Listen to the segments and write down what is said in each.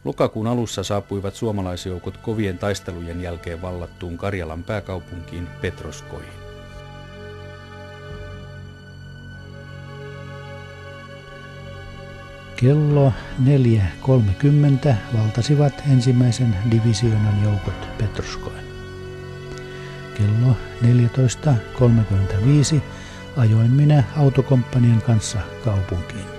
Lokakuun alussa saapuivat suomalaisjoukot kovien taistelujen jälkeen vallattuun Karjalan pääkaupunkiin Petroskoihin. Kello 4.30 valtasivat ensimmäisen divisioonan joukot Petroskoin. Kello 14.35 ajoin minä autokomppanian kanssa kaupunkiin.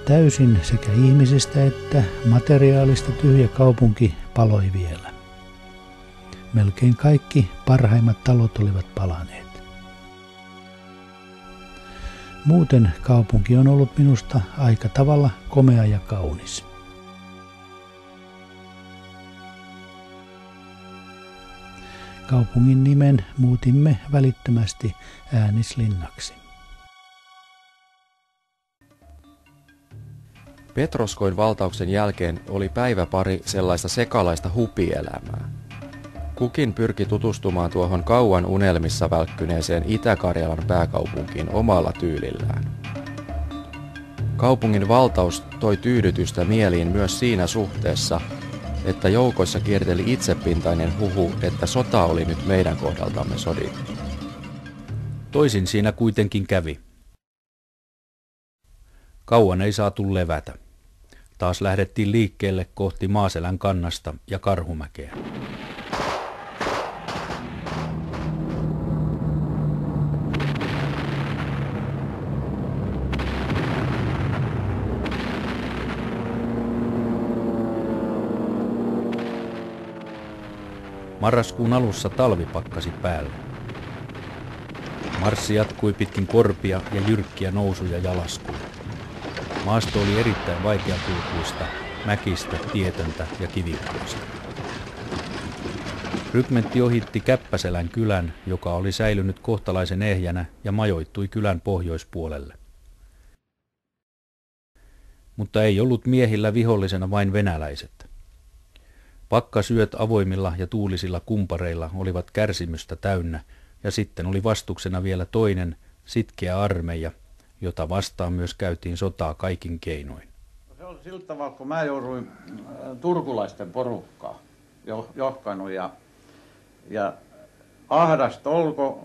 Täysin sekä ihmisistä että materiaalista tyhjä kaupunki paloi vielä. Melkein kaikki parhaimmat talot olivat palaneet. Muuten kaupunki on ollut minusta aika tavalla komea ja kaunis. Kaupungin nimen muutimme välittömästi Äänislinnaksi. Petroskoin valtauksen jälkeen oli päivä pari sellaista sekalaista hupielämää. Kukin pyrki tutustumaan tuohon kauan unelmissa välkkyneeseen Itä-Karjalan pääkaupunkiin omalla tyylillään. Kaupungin valtaus toi tyydytystä mieliin myös siinä suhteessa, että joukoissa kierteli itsepintainen huhu, että sota oli nyt meidän kohdaltamme sodittu. Toisin siinä kuitenkin kävi. Kauan ei saatu levätä. Taas lähdettiin liikkeelle kohti Maaselän kannasta ja Karhumäkeä. Marraskuun alussa talvi pakkasi päälle. Marssi jatkui pitkin korpia ja jyrkkiä nousuja ja laskuja. Maasto oli erittäin vaikeakulkuista, mäkistä, tietöntä ja kivikkoista. Rykmentti ohitti Käppäselän kylän, joka oli säilynyt kohtalaisen ehjänä ja majoittui kylän pohjoispuolelle. Mutta ei ollut miehillä vihollisena vain venäläiset. Pakkasyöt avoimilla ja tuulisilla kumpareilla olivat kärsimystä täynnä, ja sitten oli vastuksena vielä toinen, sitkeä armeija, jota vastaan myös käytiin sotaa kaikin keinoin. Se oli sillä tavalla, kun mä jouduin turkulaisten porukkaan johkanut ja ahdasta olko